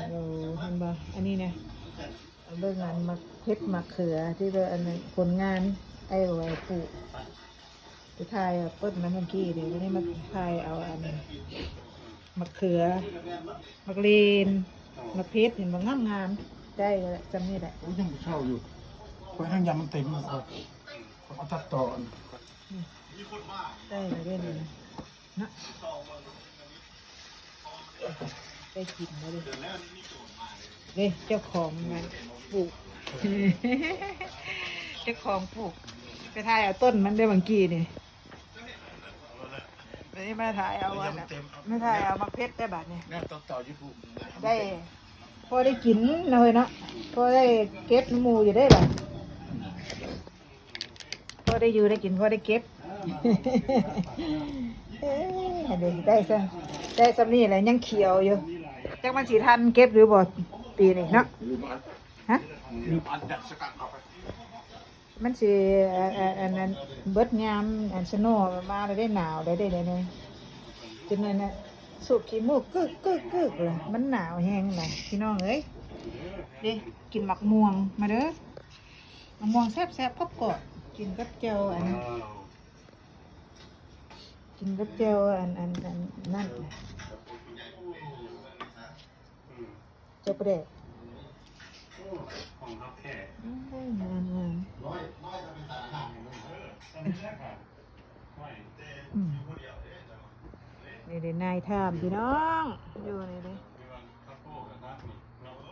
โอ้เห็นบ่อันนี้เนี่ยเรื่องงานมักเพชรมักเขือที่เราอันนั้นผลงานไอ้ไว้ปลูกไปถ่ายเปิ้ลน้ำมันกี้เดี๋ยวนี้มาถ่ายเอาอันมักเขือมักเลนมักเพชรเห็นบ่งามงามได้แล้วจำนี่แหละ โอ้ยยังเช่าอยู่คอยห้างยำมันเต็มเลยเอาตัดต่อ ได้เลยได้เลยนะได้กินแล้วเลยเจ้าของงานปลูก เจ้าของปลูกไปถ่ายเอาต้นมันได้บางกีนี่นี่มาถ่ายเอาอันน่ะไม่ถ่ายเอามาเพชรได้บัดนี่ แน่ต่อยูทูบ ได้พอได้กินเลยเนาะพอได้เก็บหมูอยู่ได้บัดพอได้อยู่ได้กินพอได้เก็บ เด็กได้ซ้ำนี่แหละยังเขียวอยู่จักมันสีทันเก็บหรือบ่ปีนี้เนาะฮะ ลืมอันดับสกัดเข้าไป มันสิอันนั้นเบิดยามอันสโนว์มาได้หนาวได้เลยจนนั้นน่ะสูบขี้มูกกึกเลยมันหนาวแห้งเลยพี่น้องเอ้ยดิกินหมักม่วงมาเด้อหมักม่วงแซ่บๆกรอบๆกินกับเจียวอันนั้นกินกับเจียวอันนั่นเจ้าประเดะงามนี่เดี๋ยวนายทามพี่น้องอยู่นี่เลย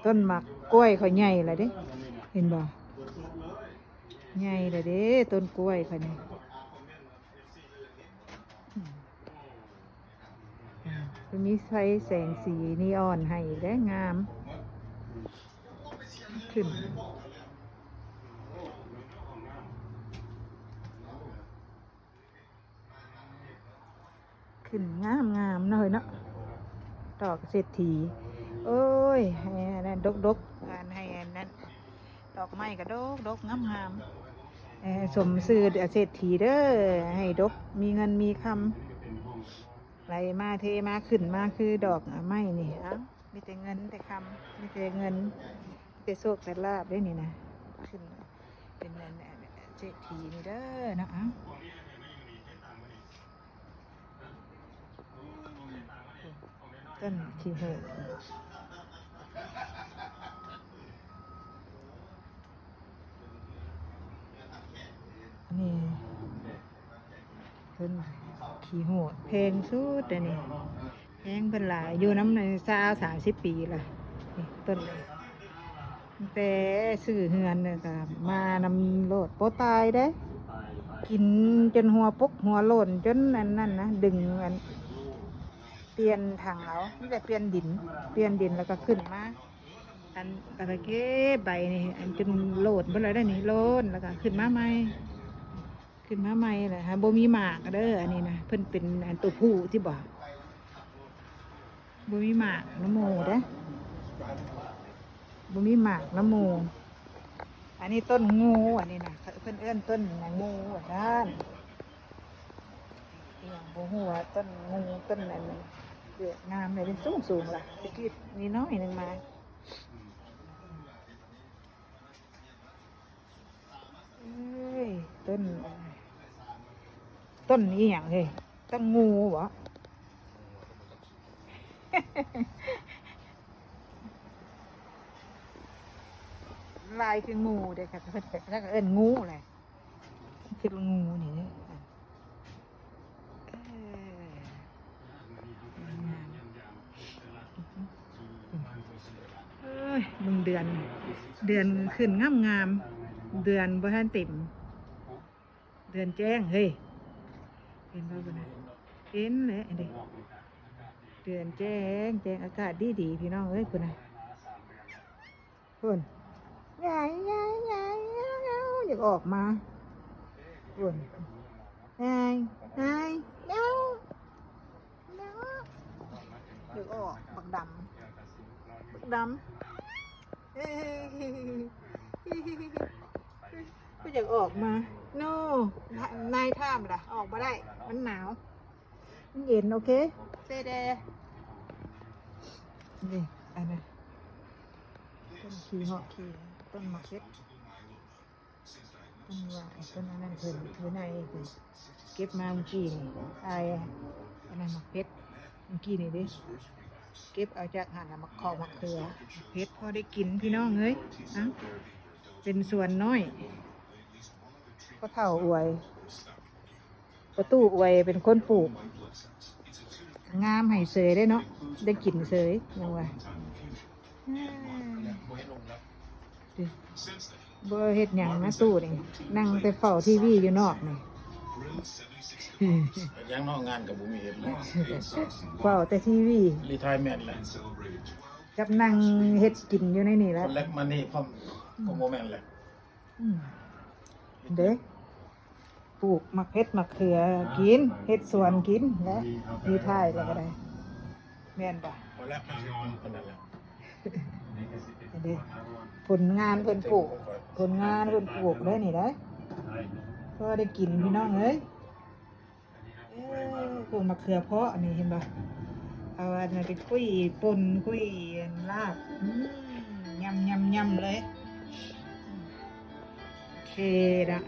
ต้นหมักกล้วยเขาใหญ่เลยเด้เห็นบ่ใหญ่เลยเด้ต้นกล้วยเขาเนี่ยตัวนี้ใช้แสงสีนีออนให้ได้งามขึ้นงามหน่อยเนาะดอกเศรษฐีโอ้ยให้นั่นดกให้นั่นดอกไม้ก็ดกงามสมซื่อเศรษฐีเด้อให้ดกมีเงินมีคำไหลมาเทมาขึ้นมาคือดอกไม้นี่เอ้ามีแต่เงินแต่คำมีแต่เงินแต่โชคแต่ลาบได้นี่นะขึ้นเป็นเศรษฐีนี่เด้อนะเอ้าต้นขี้เหร่นี่ต้นขี้โหดเพลงสุดแต่นี่แพงเป็นหลายอยู่น้ำใน30 ปีละนี่ต้นแต่ซื้อเฮือนเนี่ยก็มานำโลดโปตายได้กินจนหัวปุกหัวโลนจนนั่นนะดึงอันเปลี่ยนถังเอาไม่ได้เปลี่ยนดินแล้วก็ขึ้นมาอันตะเกียบใบนี่อันจนโหลดไปเลยได้นี่โลนแล้วก็ขึ้นมาใหม่เลยฮะบ่มีหมากเด้ออันนี้นะเพิ่นเป็นอันตัวผู้ที่บอกบ่มีหมากน้ำโมเด้อบ่มีหมากน้ำโมอันนี้ต้นงูอันนี้นะเพิ่นเอิ้นต้นงูด้านโอ้โหต้นงูต้นนั้นเกิดงามเลยเป็นสูงล่ะตะกี้มีน้อยหนึ่งมาต้นนี้อย่างเฮ้ต้นงูเหรอ ลายคืองูเด็กค่ะเพิ่นแล้วก็เอิ้นงูแหละคืองูนี่มึงเดือนขึ้นงามเดือนบ่ทันเต็มเดือนแจ้งเฮ้ยเห็นบ่บ่นะเห็นแหละเด้เดือนแจ้งอากาศดีพี่น้องเอ้ยพุ่นน่ะพุ่นยายอยากออกมาพุ่นยายเดี๋ยวอยากออกบักดำก็อยากออกมาโน่นายท่ามล่ะออกมาได้มันหนาวมันเย็นโอเคเซเดนี่ อันนั้นต้นขี้เหาะขี้ต้นมะเขือต้นหวายต้นอันนั้นเพิ่นอยู่ในเพิ่นเก็บมาเมื่อกี้นี่อายอันนั้นมะเขือเมื่อกี้นี่เด้เก็บเอาจากหั่นน่ะมะขอกมะเขือเพชรพอได้กินพี่น้องเอ้ยอ่ะเป็นส่วนน้อยก็เท่าอวยประตูอวยเป็นคนปลูกงามให้เสยได้เนาะได้กินเสยยังว่าบ่เฮ็ดหยังนะตู้นี่นั่งไปเฝ้าทีวีอยู่นอกนี่ ยังนอกงานกับบุมีเห็นเลย เฝ้าแต่ทีวี รีทายแมนเลย กับนั่งเฮ็ดกินอยู่ในนี่แห ค ละ นเล็กมันนี่พร้อมก็โมแมนเลย อืมเด้ปลูกมะเขือมะเขือกินเฮ็ดสวนกินและมีท้ายแล้วก็ได้แม่นบ่ คนแรกมันคนนั้นแหละ เด้ผลงานเพิ่นปลูกผลงานเพิ่นปลูกเลยนี่ได้ก็ได้กินพี่น้องเอ้ยปลูกมะเขือเพาะนี่เห็นบ่เอาอันนั้นไปคุยป่นคุยลาบยำเลยโอเคละ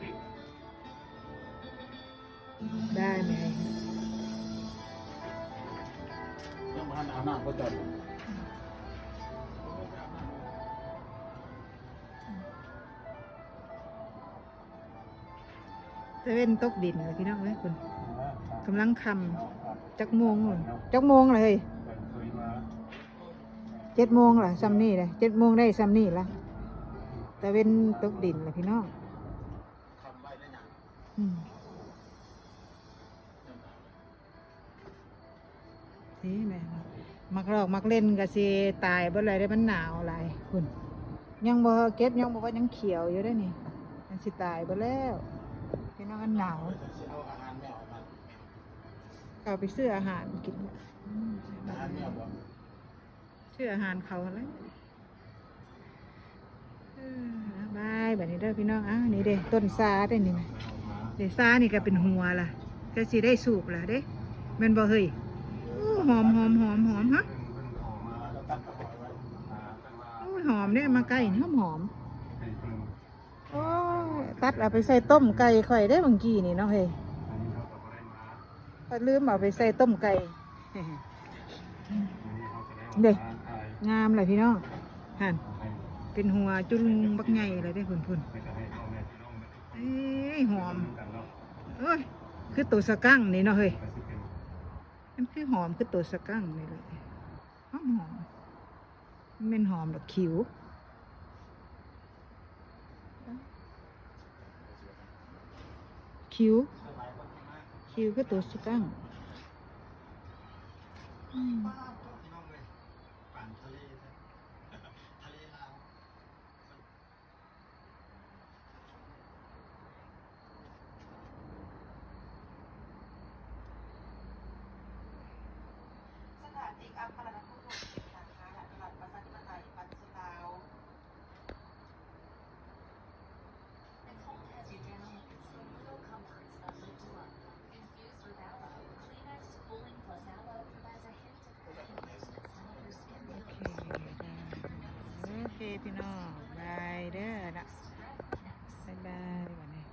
ได้ไหม ยังมาหนาวหน้าก็จอด ตะเว้นตกดินเลยพี่น้องเอ้ยคุณกำลังคำจักโมงเลยจักโมงเลย7 โมงล่ะซ้ำนี่เลย7 โมงได้ซ้ำนี่ละตะเว้นตกดินเลยพี่น้องอืมนี่แม่มักหลอกมักเล่นก็สิตายบ่เลยได้มันหนาวหลายคุณยังบ่เก็บยังบ่ว่ายังเขียวอยู่ได้อนี่มันสิตายบ่แล้วพี่น้องมันหนาว เอาอาหารแมวมา เขาไปซื้ออาหารกิน อาหารแมวบ่ ซื้ออาหารเขาอะไรบายแบบนี้เด้อพี่น้องนี่เด้ต้นซาได้นี่นะเด้ซานี่ก็เป็นหัวล่ะก็สิได้สูบล่ะเด้แม่นบ่เฮ้ยหอมฮะ แล้วตัดตะหอยไว้ หอมเนี่ยมาไก่นี่หอมโอ้ตัดเอาไปใส่ต้มไก่ข่อยได้บางกี้นี่เนาะเฮ้ยก็ลืมเอาไปใส่ต้มไก่เด้งามเลยพี่น้องหันเป็นหัวจุลบักใหญ่เลยได้พุ่นเอ้ยหอมเอ้ยคือตัวสกังนี่เนาะเฮ้ยมันคือหอมคือตัวสกังนี่เลยหอมมันเป็นหอมแบบคิ้วคิ้วคือตัวสกังโอเคพี่น้องบายเด้อนะบายวันนี้